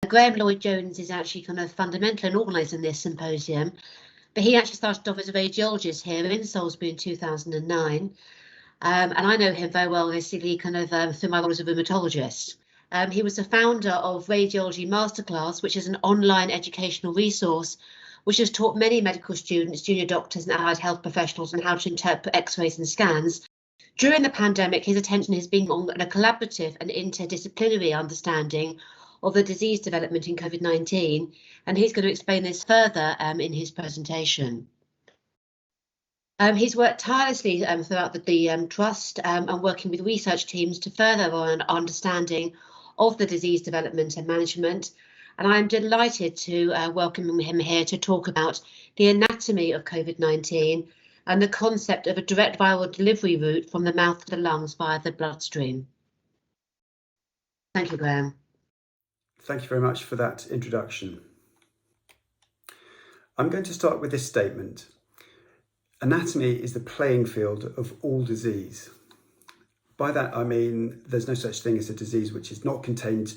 Graham Lloyd-Jones is actually kind of fundamental in organising this symposium, but he actually started off as a radiologist here in Salisbury in 2009. And I know him very well, basically, kind of through my role as a rheumatologist. He was the founder of Radiology Masterclass, which is an online educational resource which has taught many medical students, junior doctors and allied health professionals on how to interpret X-rays and scans. During the pandemic, his attention has been on a collaborative and interdisciplinary understanding of the disease development in COVID-19, and he's going to explain this further in his presentation. He's worked tirelessly throughout the Trust and working with research teams to further our understanding of the disease development and management. And I'm delighted to welcome him here to talk about the anatomy of COVID-19 and the concept of a direct viral delivery route from the mouth to the lungs via the bloodstream. Thank you, Graham. Thank you very much for that introduction. I'm going to start with this statement. Anatomy is the playing field of all disease. By that I mean there's no such thing as a disease which is not contained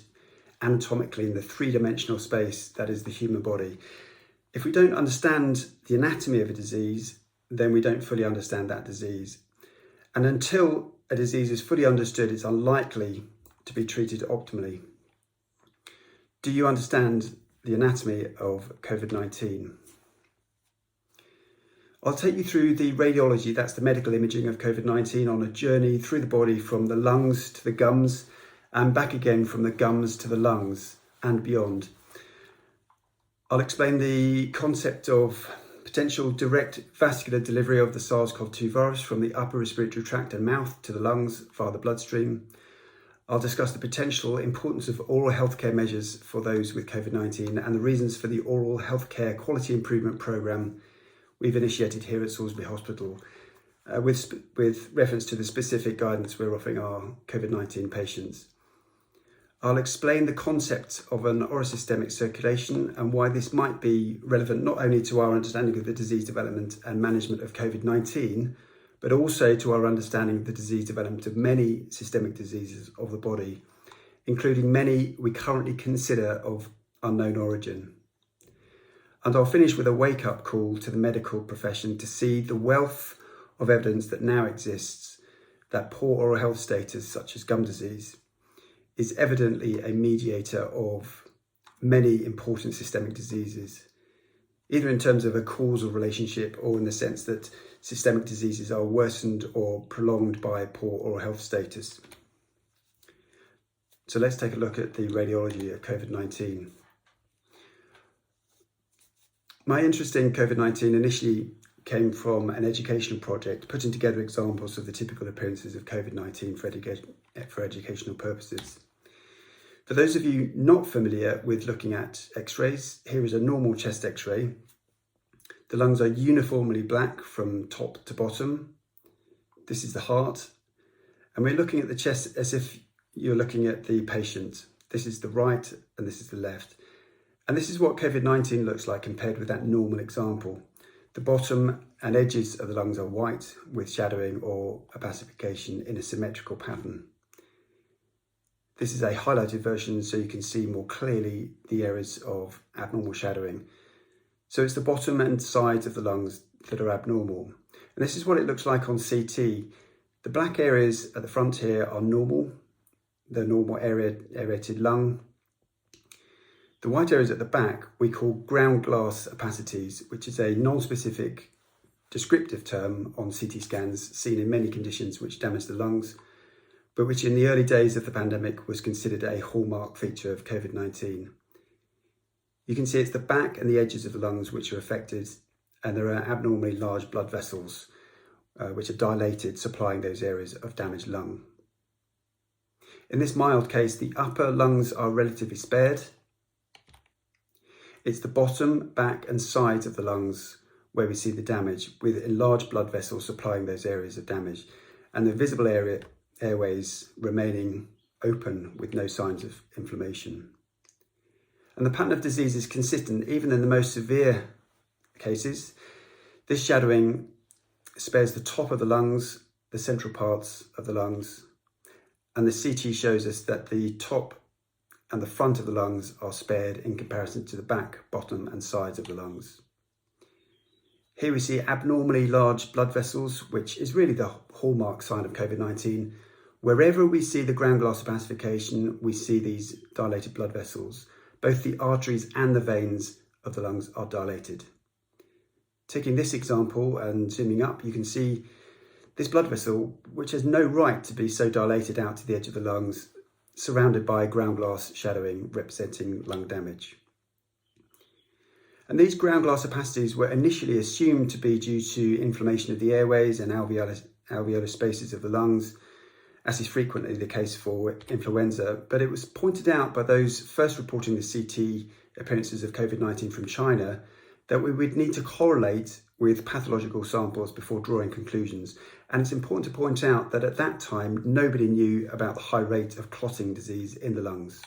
anatomically in the three-dimensional space that is the human body. If we don't understand the anatomy of a disease, then we don't fully understand that disease. And until a disease is fully understood, it's unlikely to be treated optimally. Do you understand the anatomy of COVID-19? I'll take you through the radiology, that's the medical imaging of COVID-19, on a journey through the body from the lungs to the gums and back again from the gums to the lungs and beyond. I'll explain the concept of potential direct vascular delivery of the SARS-CoV-2 virus from the upper respiratory tract and mouth to the lungs via the bloodstream. I'll discuss the potential importance of oral healthcare measures for those with COVID-19 and the reasons for the oral healthcare quality improvement programme we've initiated here at Salisbury Hospital with reference to the specific guidance we're offering our COVID-19 patients. I'll explain the concept of an oro-systemic circulation and why this might be relevant not only to our understanding of the disease development and management of COVID-19, but also to our understanding of the disease development of many systemic diseases of the body, including many we currently consider of unknown origin. And I'll finish with a wake-up call to the medical profession to see the wealth of evidence that now exists that poor oral health status, such as gum disease, is evidently a mediator of many important systemic diseases, either in terms of a causal relationship or in the sense that systemic diseases are worsened or prolonged by poor oral health status. So let's take a look at the radiology of COVID-19. My interest in COVID-19 initially came from an educational project putting together examples of the typical appearances of COVID-19 for educational purposes. For those of you not familiar with looking at x-rays, here is a normal chest x-ray. The lungs are uniformly black from top to bottom. This is the heart. And we're looking at the chest as if you're looking at the patient. This is the right and this is the left. And this is what COVID-19 looks like compared with that normal example. The bottom and edges of the lungs are white with shadowing or opacification in a symmetrical pattern. This is a highlighted version so you can see more clearly the areas of abnormal shadowing. So it's the bottom and sides of the lungs that are abnormal. And this is what it looks like on CT. The black areas at the front here are normal, the normal aerated lung. The white areas at the back we call ground glass opacities, which is a non-specific descriptive term on CT scans seen in many conditions which damage the lungs, but which in the early days of the pandemic was considered a hallmark feature of COVID-19. You can see it's the back and the edges of the lungs which are affected, and there are abnormally large blood vessels which are dilated, supplying those areas of damaged lung. In this mild case, the upper lungs are relatively spared. It's the bottom, back and sides of the lungs where we see the damage, with enlarged blood vessels supplying those areas of damage, and the visible airways remaining open with no signs of inflammation. And the pattern of disease is consistent even in the most severe cases. This shadowing spares the top of the lungs, the central parts of the lungs, and the CT shows us that the top and the front of the lungs are spared in comparison to the back, bottom and sides of the lungs. Here we see abnormally large blood vessels, which is really the hallmark sign of COVID-19. Wherever we see the ground glass opacification, we see these dilated blood vessels. Both the arteries and the veins of the lungs are dilated. Taking this example and zooming up, you can see this blood vessel, which has no right to be so dilated out to the edge of the lungs, surrounded by ground glass shadowing representing lung damage. And these ground glass opacities were initially assumed to be due to inflammation of the airways and alveolar spaces of the lungs, as is frequently the case for influenza, but it was pointed out by those first reporting the CT appearances of COVID-19 from China that we would need to correlate with pathological samples before drawing conclusions. And it's important to point out that at that time, nobody knew about the high rate of clotting disease in the lungs.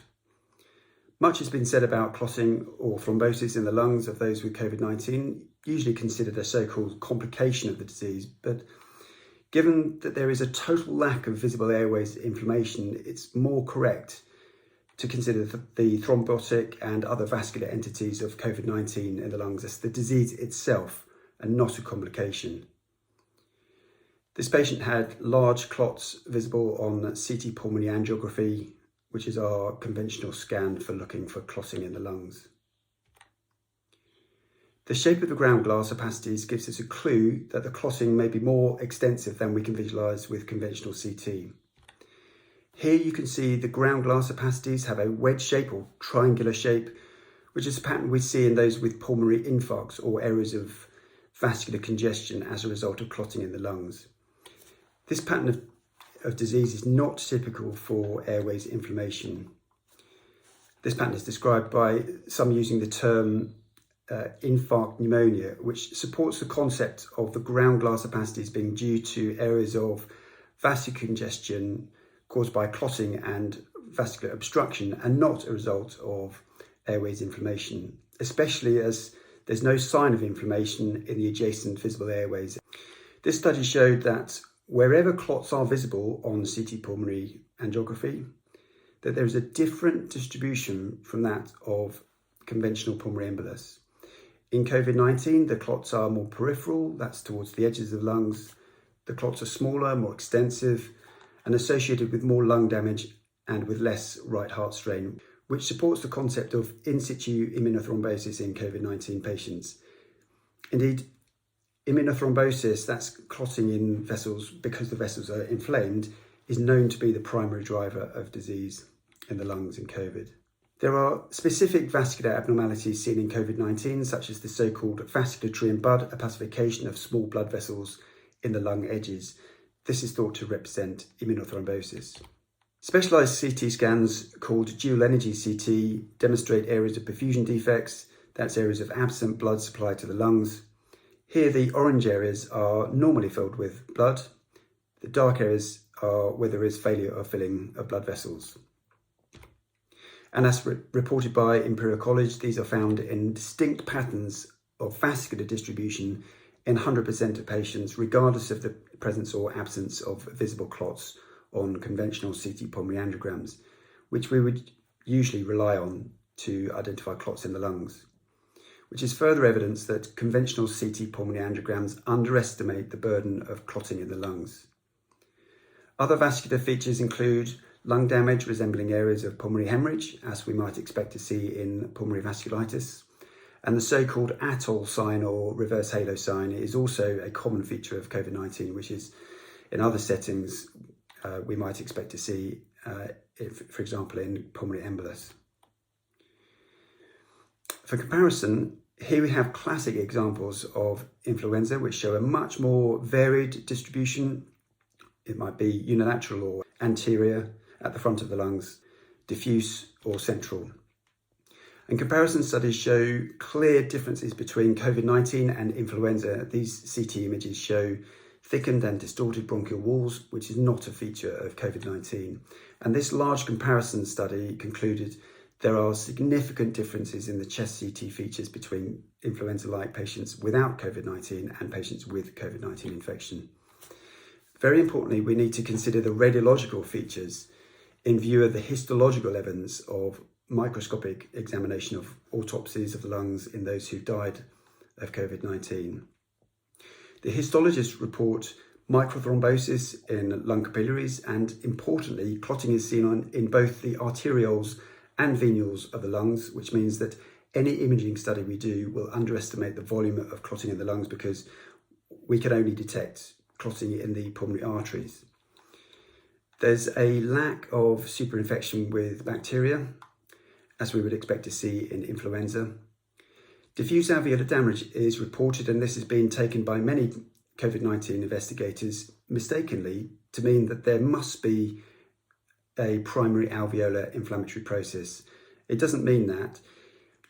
Much has been said about clotting or thrombosis in the lungs of those with COVID-19, usually considered a so-called complication of the disease. But given that there is a total lack of visible airways inflammation, it's more correct to consider the thrombotic and other vascular entities of COVID-19 in the lungs as the disease itself and not a complication. This patient had large clots visible on CT pulmonary angiography, which is our conventional scan for looking for clotting in the lungs. The shape of the ground glass opacities gives us a clue that the clotting may be more extensive than we can visualise with conventional CT. Here you can see the ground glass opacities have a wedge shape or triangular shape, which is a pattern we see in those with pulmonary infarcts or areas of vascular congestion as a result of clotting in the lungs. This pattern of disease is not typical for airways inflammation. This pattern is described by some using the term infarct pneumonia, which supports the concept of the ground glass opacities being due to areas of vascular congestion caused by clotting and vascular obstruction and not a result of airways inflammation, especially as there's no sign of inflammation in the adjacent visible airways. This study showed that wherever clots are visible on CT pulmonary angiography, that there is a different distribution from that of conventional pulmonary embolus. In COVID-19, the clots are more peripheral, that's towards the edges of the lungs. The clots are smaller, more extensive, and associated with more lung damage and with less right heart strain, which supports the concept of in situ immunothrombosis in COVID-19 patients. Indeed, immunothrombosis, that's clotting in vessels because the vessels are inflamed, is known to be the primary driver of disease in the lungs in COVID. There are specific vascular abnormalities seen in COVID-19, such as the so-called vascular tree and bud opacification of small blood vessels in the lung edges. This is thought to represent immunothrombosis. Specialised CT scans called dual energy CT demonstrate areas of perfusion defects, that's areas of absent blood supply to the lungs. Here the orange areas are normally filled with blood. The dark areas are where there is failure of filling of blood vessels. And as reported by Imperial College, these are found in distinct patterns of vascular distribution in 100% of patients, regardless of the presence or absence of visible clots on conventional CT pulmonary angiograms, which we would usually rely on to identify clots in the lungs, which is further evidence that conventional CT pulmonary angiograms underestimate the burden of clotting in the lungs. Other vascular features include lung damage resembling areas of pulmonary hemorrhage, as we might expect to see in pulmonary vasculitis. And the so-called atoll sign or reverse halo sign is also a common feature of COVID-19, which is in other settings we might expect to see, for example, in pulmonary embolus. For comparison, here we have classic examples of influenza, which show a much more varied distribution. It might be unilateral or anterior at the front of the lungs, diffuse or central. And comparison studies show clear differences between COVID-19 and influenza. These CT images show thickened and distorted bronchial walls, which is not a feature of COVID-19. And this large comparison study concluded there are significant differences in the chest CT features between influenza-like patients without COVID-19 and patients with COVID-19 infection. Very importantly, we need to consider the radiological features in view of the histological evidence of microscopic examination of autopsies of the lungs in those who died of COVID-19. The histologists report microthrombosis in lung capillaries, and importantly, clotting is seen in both the arterioles and venules of the lungs, which means that any imaging study we do will underestimate the volume of clotting in the lungs because we can only detect clotting in the pulmonary arteries. There's a lack of superinfection with bacteria, as we would expect to see in influenza. Diffuse alveolar damage is reported, and this has been taken by many COVID-19 investigators mistakenly to mean that there must be a primary alveolar inflammatory process. It doesn't mean that.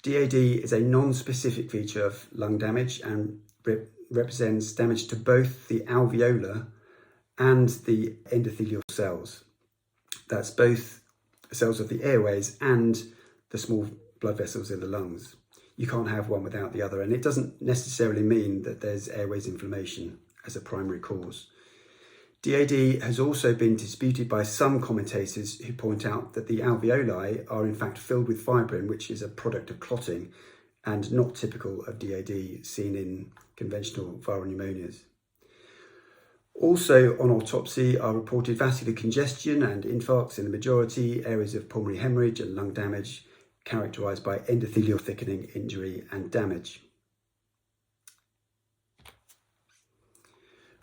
DAD is a non-specific feature of lung damage and represents damage to both the alveolar and the endothelial cells. That's both cells of the airways and the small blood vessels in the lungs. You can't have one without the other, and it doesn't necessarily mean that there's airways inflammation as a primary cause. DAD has also been disputed by some commentators who point out that the alveoli are in fact filled with fibrin, which is a product of clotting and not typical of DAD seen in conventional viral pneumonias. Also on autopsy are reported vascular congestion and infarcts in the majority, areas of pulmonary hemorrhage and lung damage characterised by endothelial thickening, injury and damage.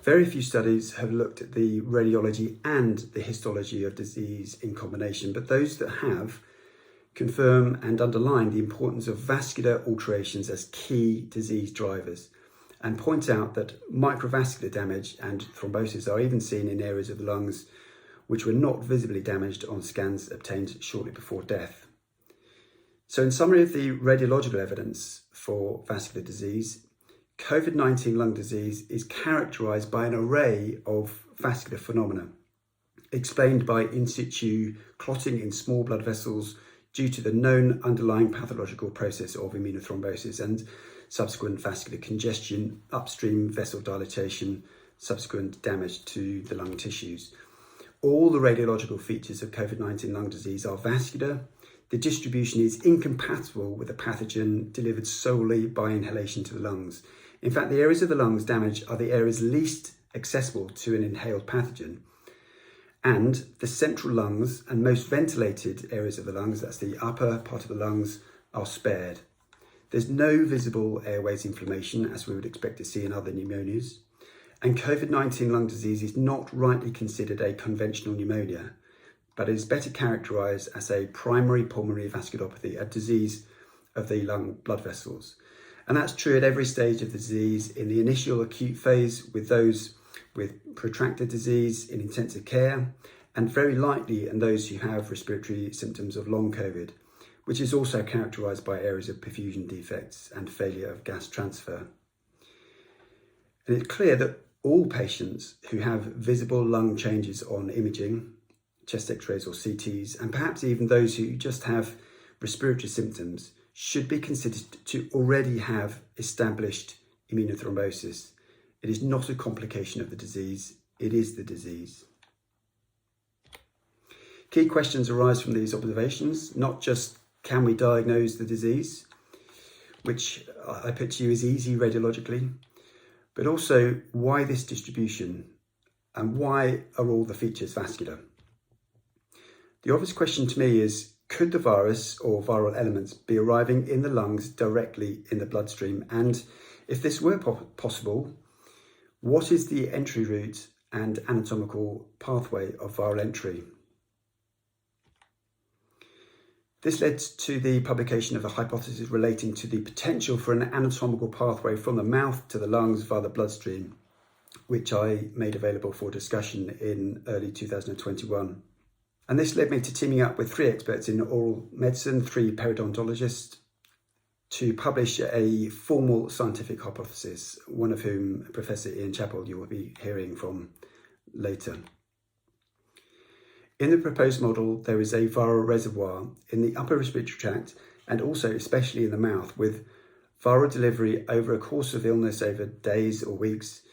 Very few studies have looked at the radiology and the histology of disease in combination, but those that have confirm and underline the importance of vascular alterations as key disease drivers and point out that microvascular damage and thrombosis are even seen in areas of the lungs which were not visibly damaged on scans obtained shortly before death. So in summary of the radiological evidence for vascular disease, COVID-19 lung disease is characterised by an array of vascular phenomena, explained by in situ clotting in small blood vessels due to the known underlying pathological process of immunothrombosis and subsequent vascular congestion, upstream vessel dilatation, subsequent damage to the lung tissues. All the radiological features of COVID-19 lung disease are vascular. The distribution is incompatible with a pathogen delivered solely by inhalation to the lungs. In fact, the areas of the lungs damaged are the areas least accessible to an inhaled pathogen. And the central lungs and most ventilated areas of the lungs, that's the upper part of the lungs, are spared. There's no visible airways inflammation, as we would expect to see in other pneumonias. And COVID-19 lung disease is not rightly considered a conventional pneumonia, but is better characterised as a primary pulmonary vasculopathy, a disease of the lung blood vessels. And that's true at every stage of the disease, in the initial acute phase with those with protracted disease in intensive care, and very likely in those who have respiratory symptoms of long COVID, which is also characterised by areas of perfusion defects and failure of gas transfer. And it's clear that all patients who have visible lung changes on imaging, chest x-rays or CTs, and perhaps even those who just have respiratory symptoms, should be considered to already have established immunothrombosis. It is not a complication of the disease, it is the disease. Key questions arise from these observations, not just can we diagnose the disease, which I put to you is easy radiologically, but also why this distribution and why are all the features vascular? The obvious question to me is, could the virus or viral elements be arriving in the lungs directly in the bloodstream? And if this were possible, what is the entry route and anatomical pathway of viral entry? This led to the publication of a hypothesis relating to the potential for an anatomical pathway from the mouth to the lungs via the bloodstream, which I made available for discussion in early 2021. And this led me to teaming up with 3 experts in oral medicine, 3 periodontologists, to publish a formal scientific hypothesis, one of whom Professor Ian Chappell you will be hearing from later. In the proposed model, there is a viral reservoir in the upper respiratory tract and also especially in the mouth, with viral delivery over a course of illness over days or weeks.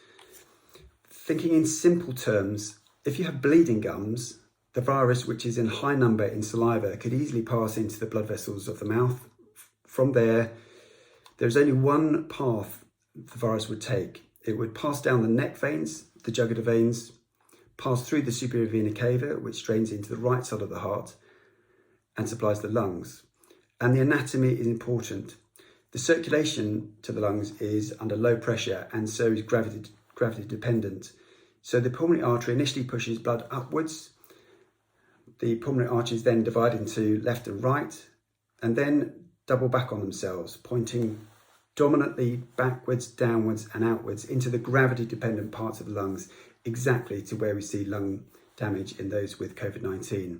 Thinking in simple terms, if you have bleeding gums, the virus, which is in high number in saliva, could easily pass into the blood vessels of the mouth. From there's only one path the virus would take. It would pass down the neck veins, the jugular veins, pass through the superior vena cava, which drains into the right side of the heart and supplies the lungs. And the anatomy is important. The circulation to the lungs is under low pressure, and so is gravity dependent. So the pulmonary artery initially pushes blood upwards. The pulmonary arteries then divide into left and right, and then double back on themselves, pointing dominantly backwards, downwards and outwards into the gravity dependent parts of the lungs, exactly to where we see lung damage in those with COVID-19.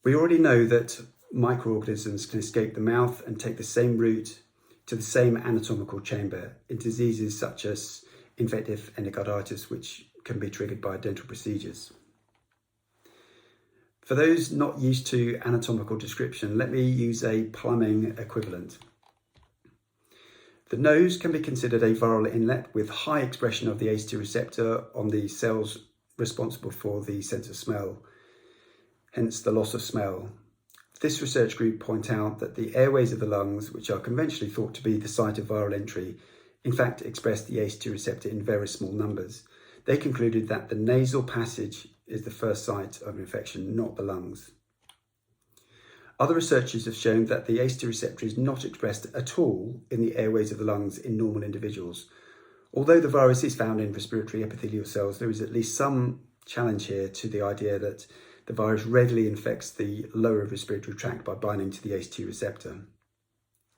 We already know that microorganisms can escape the mouth and take the same route to the same anatomical chamber in diseases such as infective endocarditis, which can be triggered by dental procedures. For those not used to anatomical description, let me use a plumbing equivalent. The nose can be considered a viral inlet with high expression of the ACE2 receptor on the cells responsible for the sense of smell, hence the loss of smell. This research group point out that the airways of the lungs, which are conventionally thought to be the site of viral entry, in fact express the ACE2 receptor in very small numbers. They concluded that the nasal passage is the first site of infection, not the lungs. Other researchers have shown that the ACE2 receptor is not expressed at all in the airways of the lungs in normal individuals. Although the virus is found in respiratory epithelial cells, there is at least some challenge here to the idea that the virus readily infects the lower respiratory tract by binding to the ACE2 receptor.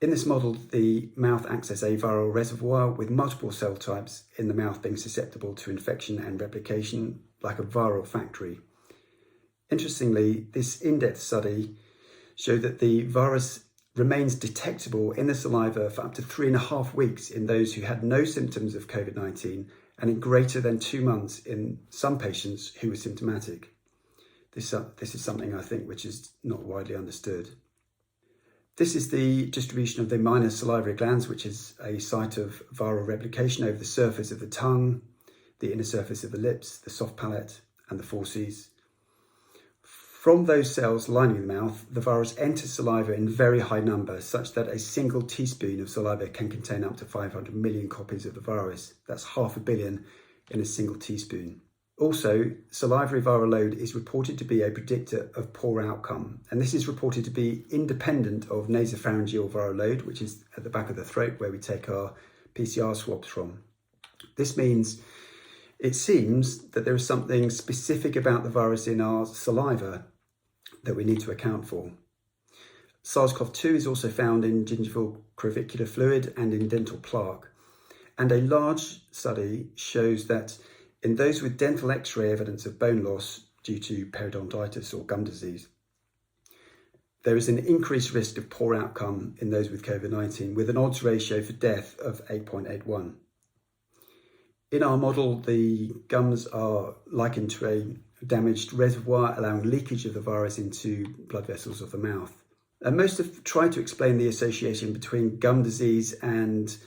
In this model, the mouth acts as a viral reservoir with multiple cell types in the mouth being susceptible to infection and replication, like a viral factory. Interestingly, this in-depth study showed that the virus remains detectable in the saliva for up to 3.5 weeks in those who had no symptoms of COVID-19 and in greater than 2 months in some patients who were symptomatic. This is something I think which is not widely understood. This is the distribution of the minor salivary glands, which is a site of viral replication over the surface of the tongue, the inner surface of the lips, the soft palate and the fauces. From those cells lining the mouth, the virus enters saliva in very high numbers, such that a single teaspoon of saliva can contain up to 500 million copies of the virus. That's 500 million in a single teaspoon. Also, salivary viral load is reported to be a predictor of poor outcome, and this is reported to be independent of nasopharyngeal viral load, which is at the back of the throat where we take our PCR swabs from. This means it seems that there is something specific about the virus in our saliva that we need to account for. SARS-CoV-2 is also found in gingival crevicular fluid and in dental plaque, and a large study shows that in those with dental X-ray evidence of bone loss due to periodontitis or gum disease, there is an increased risk of poor outcome in those with COVID-19, with an odds ratio for death of 8.81. In our model, the gums are likened to a damaged reservoir, allowing leakage of the virus into blood vessels of the mouth. And most have tried to explain the association between gum disease and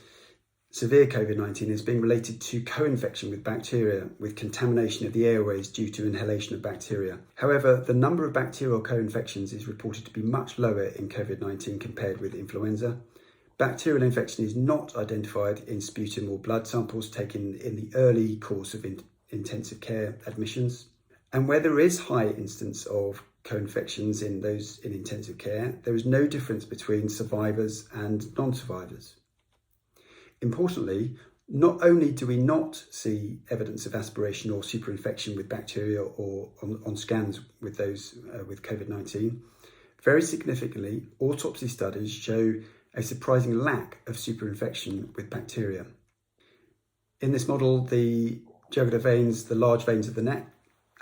severe COVID-19 as being related to co-infection with bacteria, with contamination of the airways due to inhalation of bacteria. However, the number of bacterial co-infections is reported to be much lower in COVID-19 compared with influenza. Bacterial infection is not identified in sputum or blood samples taken in the early course of intensive care admissions. And where there is high instance of co-infections in those in intensive care, there is no difference between survivors and non-survivors. Importantly, not only do we not see evidence of aspiration or superinfection with bacteria or on scans with those with COVID-19, very significantly, autopsy studies show a surprising lack of superinfection with bacteria. In this model, the jugular veins, the large veins of the neck,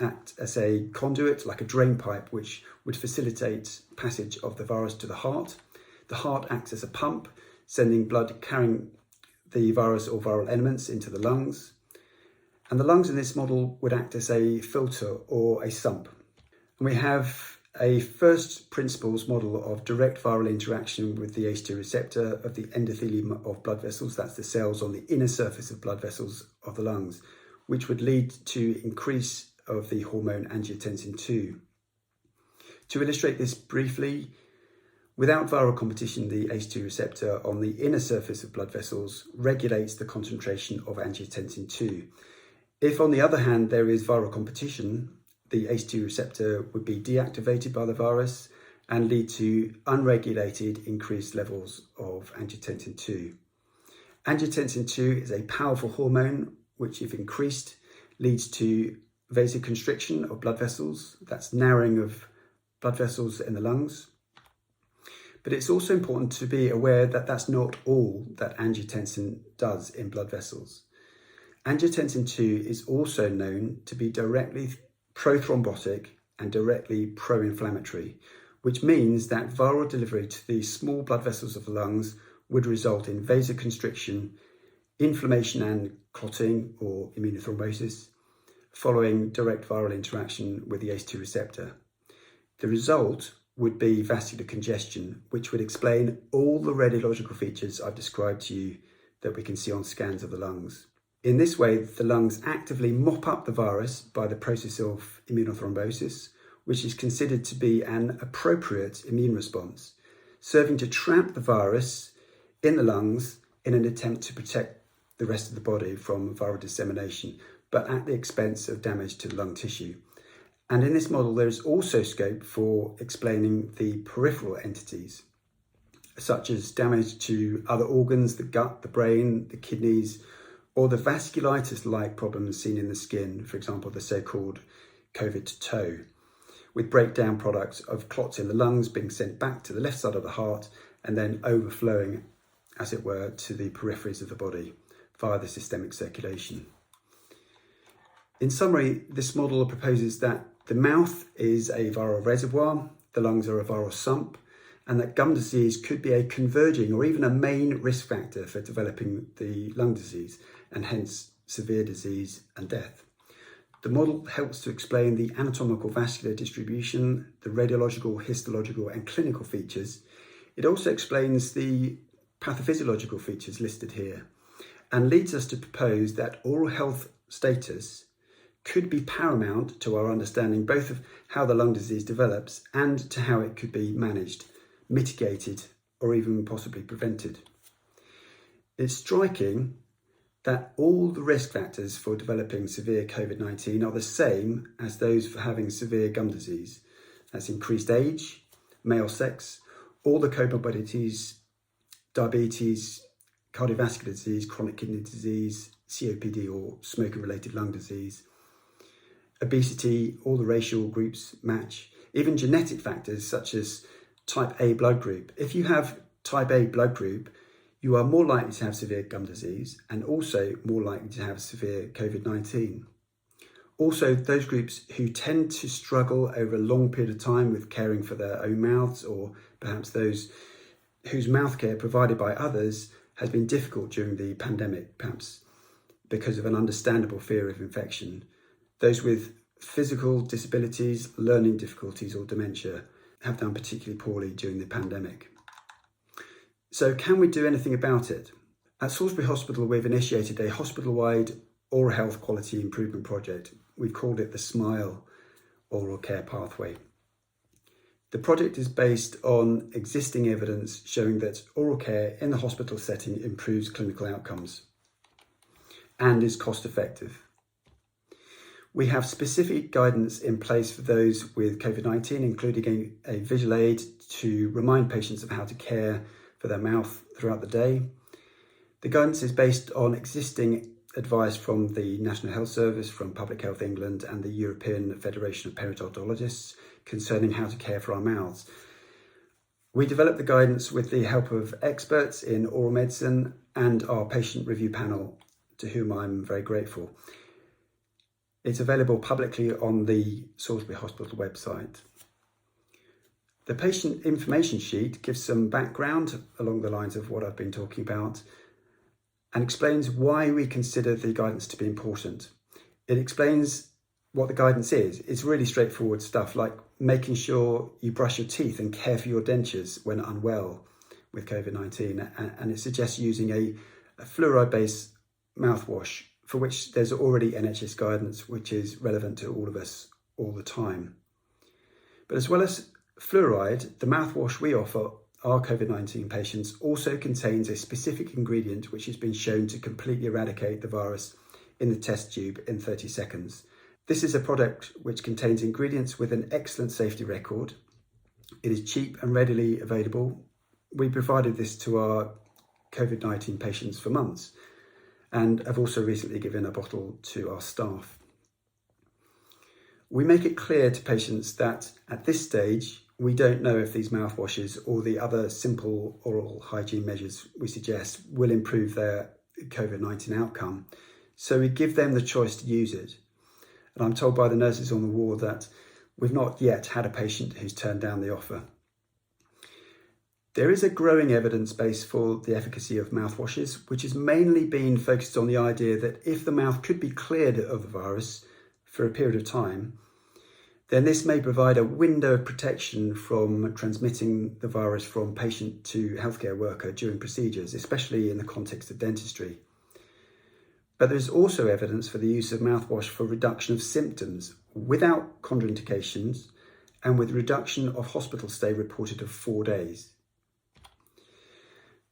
act as a conduit, like a drain pipe, which would facilitate passage of the virus to the heart. The heart acts as a pump, sending blood carrying the virus or viral elements into the lungs. And the lungs in this model would act as a filter or a sump. And we have a first principles model of direct viral interaction with the ACE2 receptor of the endothelium of blood vessels, that's the cells on the inner surface of blood vessels of the lungs, which would lead to increase of the hormone angiotensin II. To illustrate this briefly, without viral competition, the ACE2 receptor on the inner surface of blood vessels regulates the concentration of angiotensin II. If, on the other hand, there is viral competition, the ACE2 receptor would be deactivated by the virus and lead to unregulated increased levels of angiotensin II. Angiotensin II is a powerful hormone which, if increased, leads to vasoconstriction of blood vessels, that's narrowing of blood vessels in the lungs. But it's also important to be aware that that's not all that angiotensin does in blood vessels. Angiotensin II is also known to be directly prothrombotic and directly pro-inflammatory, which means that viral delivery to the small blood vessels of the lungs would result in vasoconstriction, inflammation and clotting or immunothrombosis, following direct viral interaction with the ACE2 receptor. The result would be vascular congestion, which would explain all the radiological features I've described to you that we can see on scans of the lungs. In this way, the lungs actively mop up the virus by the process of immunothrombosis, which is considered to be an appropriate immune response, serving to trap the virus in the lungs in an attempt to protect the rest of the body from viral dissemination, but at the expense of damage to the lung tissue. And in this model, there is also scope for explaining the peripheral entities, such as damage to other organs, the gut, the brain, the kidneys, or the vasculitis-like problems seen in the skin, for example, the so-called COVID toe, with breakdown products of clots in the lungs being sent back to the left side of the heart and then overflowing, as it were, to the peripheries of the body via the systemic circulation. In summary, this model proposes that the mouth is a viral reservoir, the lungs are a viral sump, and that gum disease could be a converging or even a main risk factor for developing the lung disease and hence severe disease and death. The model helps to explain the anatomical vascular distribution, the radiological, histological and clinical features. It also explains the pathophysiological features listed here and leads us to propose that oral health status could be paramount to our understanding both of how the lung disease develops and to how it could be managed, mitigated, or even possibly prevented. It's striking that all the risk factors for developing severe COVID-19 are the same as those for having severe gum disease. That's increased age, male sex, all the comorbidities, diabetes, cardiovascular disease, chronic kidney disease, COPD or smoking-related lung disease, obesity, all the racial groups match, even genetic factors such as type A blood group. If you have type A blood group, you are more likely to have severe gum disease and also more likely to have severe COVID-19. Also, those groups who tend to struggle over a long period of time with caring for their own mouths, or perhaps those whose mouth care provided by others has been difficult during the pandemic, perhaps because of an understandable fear of infection. Those with physical disabilities, learning difficulties or dementia have done particularly poorly during the pandemic. So can we do anything about it? At Salisbury Hospital, we've initiated a hospital-wide oral health quality improvement project. We've called it the SMILE Oral Care Pathway. The project is based on existing evidence showing that oral care in the hospital setting improves clinical outcomes and is cost effective. We have specific guidance in place for those with COVID-19, including a visual aid to remind patients of how to care for their mouth throughout the day. The guidance is based on existing advice from the National Health Service, from Public Health England and the European Federation of Periodontologists concerning how to care for our mouths. We developed the guidance with the help of experts in oral medicine and our patient review panel, to whom I'm very grateful. It's available publicly on the Salisbury Hospital website. The patient information sheet gives some background along the lines of what I've been talking about and explains why we consider the guidance to be important. It explains what the guidance is. It's really straightforward stuff like making sure you brush your teeth and care for your dentures when unwell with COVID-19. And it suggests using a fluoride-based mouthwash for which there's already NHS guidance, which is relevant to all of us all the time. But as well as fluoride, the mouthwash we offer our COVID-19 patients also contains a specific ingredient which has been shown to completely eradicate the virus in the test tube in 30 seconds. This is a product which contains ingredients with an excellent safety record. It is cheap and readily available. We provided this to our COVID-19 patients for months and have also recently given a bottle to our staff. We make it clear to patients that at this stage, we don't know if these mouthwashes or the other simple oral hygiene measures we suggest will improve their COVID-19 outcome. So we give them the choice to use it. And I'm told by the nurses on the ward that we've not yet had a patient who's turned down the offer. There is a growing evidence base for the efficacy of mouthwashes, which has mainly been focused on the idea that if the mouth could be cleared of the virus for a period of time, then this may provide a window of protection from transmitting the virus from patient to healthcare worker during procedures, especially in the context of dentistry. But there's also evidence for the use of mouthwash for reduction of symptoms without contraindications and with reduction of hospital stay reported of 4 days.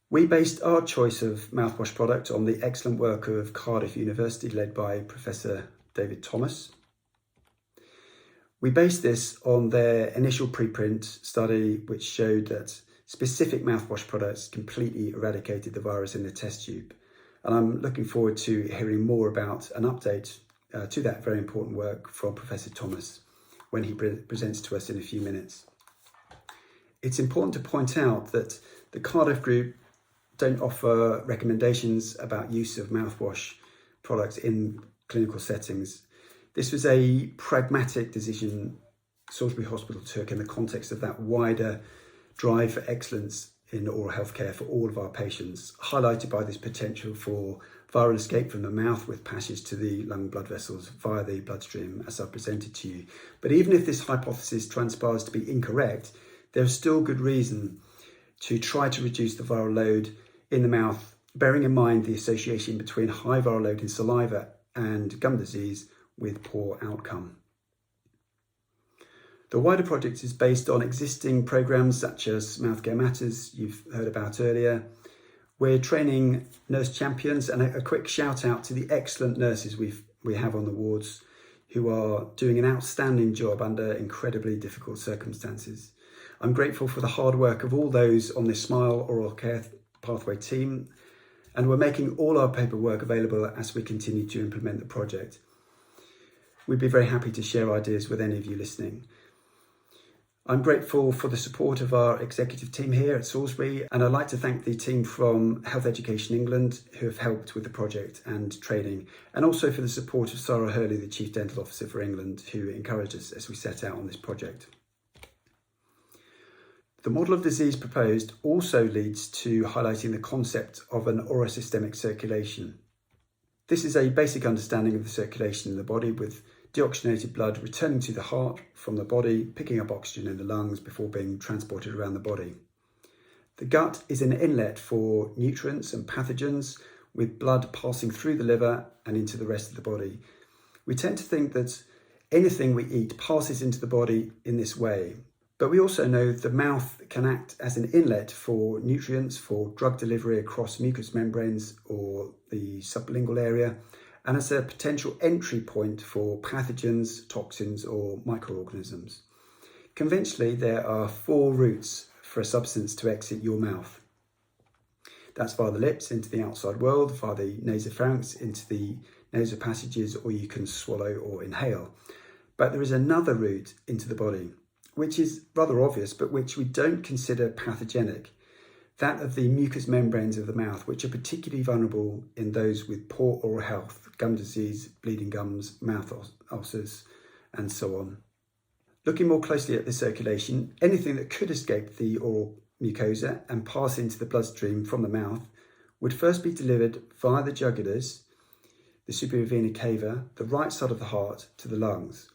We based our choice of mouthwash product on the excellent work of Cardiff University, led by Professor David Thomas. We based this on their initial preprint study, which showed that specific mouthwash products completely eradicated the virus in the test tube. And I'm looking forward to hearing more about an update to that very important work from Professor Thomas when he presents to us in a few minutes. It's important to point out that the Cardiff group don't offer recommendations about use of mouthwash products in clinical settings. This was a pragmatic decision Salisbury Hospital took in the context of that wider drive for excellence in oral health care for all of our patients, highlighted by this potential for viral escape from the mouth with passage to the lung blood vessels via the bloodstream, as I've presented to you. But even if this hypothesis transpires to be incorrect, there's still good reason to try to reduce the viral load in the mouth, bearing in mind the association between high viral load in saliva and gum disease with poor outcome. The wider project is based on existing programmes such as Mouthcare Matters, you've heard about earlier. We're training nurse champions, and a quick shout out to the excellent nurses we have on the wards who are doing an outstanding job under incredibly difficult circumstances. I'm grateful for the hard work of all those on this SMILE Oral Care Pathway team, and we're making all our paperwork available as we continue to implement the project. We'd be very happy to share ideas with any of you listening. I'm grateful for the support of our executive team here at Salisbury, and I'd like to thank the team from Health Education England who have helped with the project and training, and also for the support of Sarah Hurley, the Chief Dental Officer for England, who encouraged us as we set out on this project. The model of disease proposed also leads to highlighting the concept of an oro-systemic circulation. This is a basic understanding of the circulation in the body, with deoxygenated blood returning to the heart from the body, picking up oxygen in the lungs before being transported around the body. The gut is an inlet for nutrients and pathogens, with blood passing through the liver and into the rest of the body. We tend to think that anything we eat passes into the body in this way, but we also know the mouth can act as an inlet for nutrients, for drug delivery across mucous membranes or the sublingual area, and as a potential entry point for pathogens, toxins, or microorganisms. Conventionally, there are 4 routes for a substance to exit your mouth. That's via the lips into the outside world, via the nasopharynx into the nasal passages, or you can swallow or inhale. But there is another route into the body, which is rather obvious, but which we don't consider pathogenic. That of the mucous membranes of the mouth, which are particularly vulnerable in those with poor oral health, gum disease, bleeding gums, mouth ulcers, and so on. Looking more closely at the circulation, anything that could escape the oral mucosa and pass into the bloodstream from the mouth would first be delivered via the jugulars, the superior vena cava, the right side of the heart, to the lungs.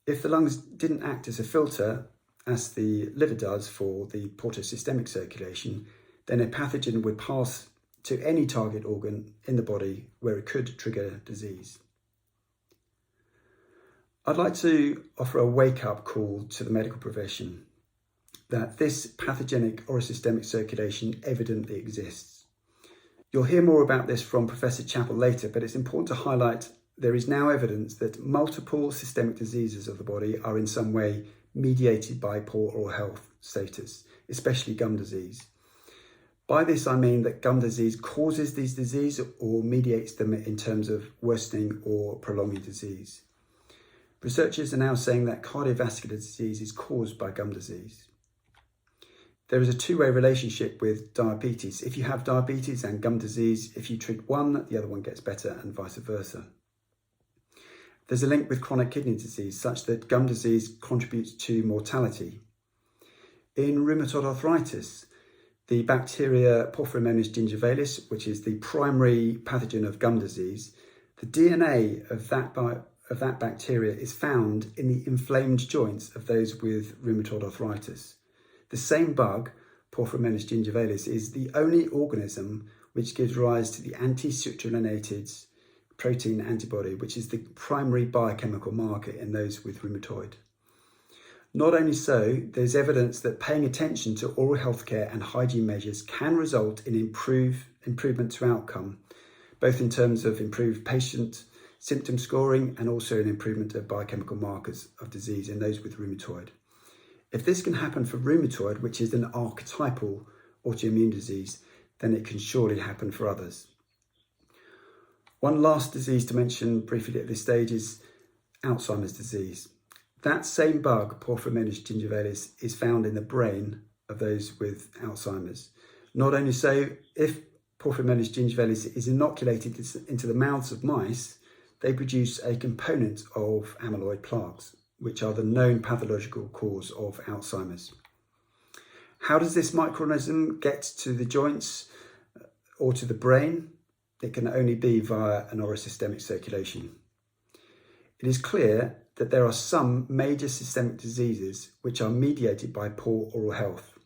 If the lungs didn't act as a filter, as the liver does for the portosystemic circulation, then a pathogen would pass to any target organ in the body where it could trigger disease. I'd like to offer a wake-up call to the medical profession that this pathogenic oro-systemic circulation evidently exists. You'll hear more about this from Professor Chappell later, but it's important to highlight there is now evidence that multiple systemic diseases of the body are in some way mediated by poor oral health status, especially gum disease. By this I mean that gum disease causes these diseases or mediates them in terms of worsening or prolonging disease. Researchers are now saying that cardiovascular disease is caused by gum disease. There is a two-way relationship with diabetes. If you have diabetes and gum disease, if you treat one, the other one gets better and vice versa. There's a link with chronic kidney disease such that gum disease contributes to mortality. In rheumatoid arthritis, the bacteria Porphyromonas gingivalis, which is the primary pathogen of gum disease, the DNA of that bacteria is found in the inflamed joints of those with rheumatoid arthritis. The same bug, Porphyromonas gingivalis, is the only organism which gives rise to the anti-citrullinated protein antibody, which is the primary biochemical marker in those with rheumatoid. Not only so, there's evidence that paying attention to oral healthcare and hygiene measures can result in improvement to outcome, both in terms of improved patient symptom scoring and also an improvement of biochemical markers of disease in those with rheumatoid. If this can happen for rheumatoid, which is an archetypal autoimmune disease, then it can surely happen for others. One last disease to mention briefly at this stage is Alzheimer's disease. That same bug, Porphyromonas gingivalis, is found in the brain of those with Alzheimer's. Not only so, if Porphyromonas gingivalis is inoculated into the mouths of mice, they produce a component of amyloid plaques, which are the known pathological cause of Alzheimer's. How does this microorganism get to the joints or to the brain? It can only be via an oro-systemic circulation. It is clear that there are some major systemic diseases which are mediated by poor oral health.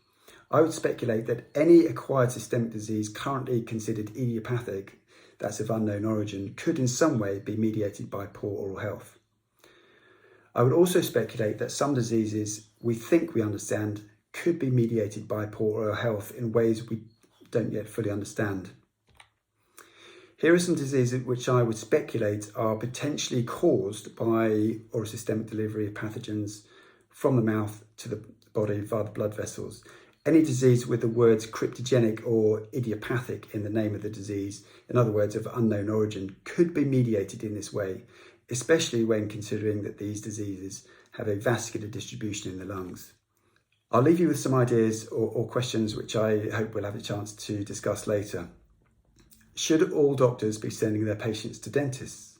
I would speculate that any acquired systemic disease currently considered idiopathic, that's of unknown origin, could in some way be mediated by poor oral health. I would also speculate that some diseases we think we understand could be mediated by poor oral health in ways we don't yet fully understand. Here are some diseases which I would speculate are potentially caused by oro-systemic delivery of pathogens from the mouth to the body via the blood vessels. Any disease with the words cryptogenic or idiopathic in the name of the disease, in other words of unknown origin, could be mediated in this way, especially when considering that these diseases have a vascular distribution in the lungs. I'll leave you with some ideas or questions which I hope we'll have a chance to discuss later. Should all doctors be sending their patients to dentists?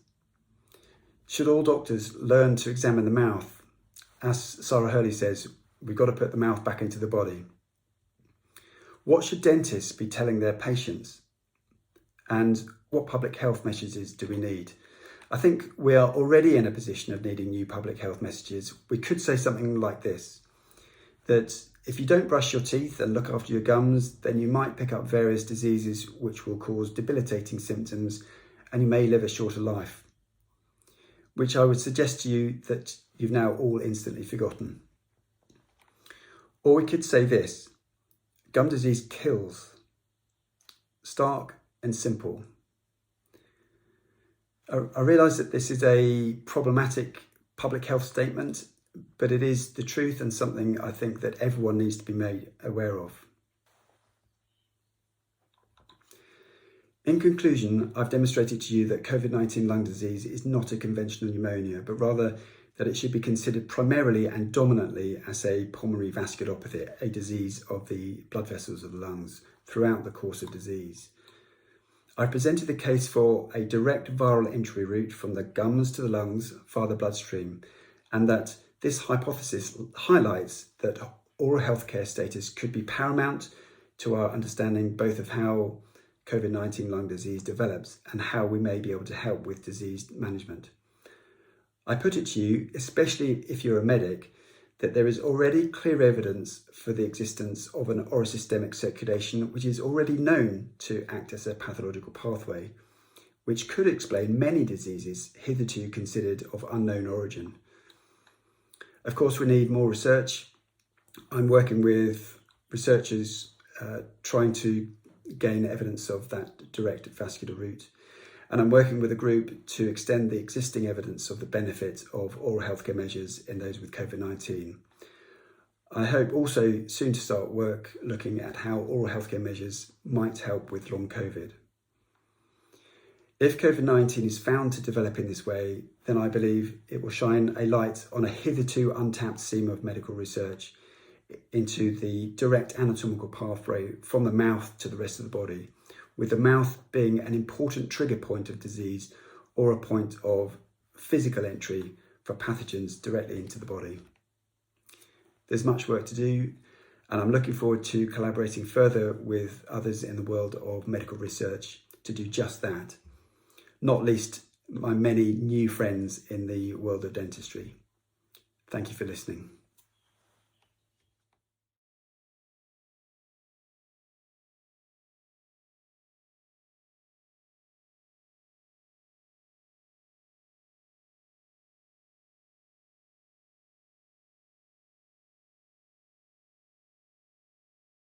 Should all doctors learn to examine the mouth? As Sarah Hurley says, we've got to put the mouth back into the body. What should dentists be telling their patients? And what public health messages do we need? I think we are already in a position of needing new public health messages. We could say something like this, that if you don't brush your teeth and look after your gums, then you might pick up various diseases which will cause debilitating symptoms and you may live a shorter life, which I would suggest to you that you've now all instantly forgotten. Or we could say this: gum disease kills. Stark and simple. I realise that this is a problematic public health statement, but it is the truth and something I think that everyone needs to be made aware of. In conclusion, I've demonstrated to you that COVID-19 lung disease is not a conventional pneumonia, but rather that it should be considered primarily and dominantly as a pulmonary vasculopathy, a disease of the blood vessels of the lungs throughout the course of disease. I presented the case for a direct viral entry route from the gums to the lungs via the bloodstream, and that this hypothesis highlights that oral healthcare status could be paramount to our understanding both of how COVID-19 lung disease develops and how we may be able to help with disease management. I put it to you, especially if you're a medic, that there is already clear evidence for the existence of an oro-systemic circulation, which is already known to act as a pathological pathway, which could explain many diseases hitherto considered of unknown origin. Of course, we need more research. I'm working with researchers trying to gain evidence of that direct vascular route. And I'm working with a group to extend the existing evidence of the benefit of oral healthcare measures in those with COVID-19. I hope also soon to start work looking at how oral healthcare measures might help with long COVID. If COVID-19 is found to develop in this way, then I believe it will shine a light on a hitherto untapped seam of medical research into the direct anatomical pathway from the mouth to the rest of the body, with the mouth being an important trigger point of disease or a point of physical entry for pathogens directly into the body. There's much work to do, and I'm looking forward to collaborating further with others in the world of medical research to do just that, not least my many new friends in the world of dentistry. Thank you for listening.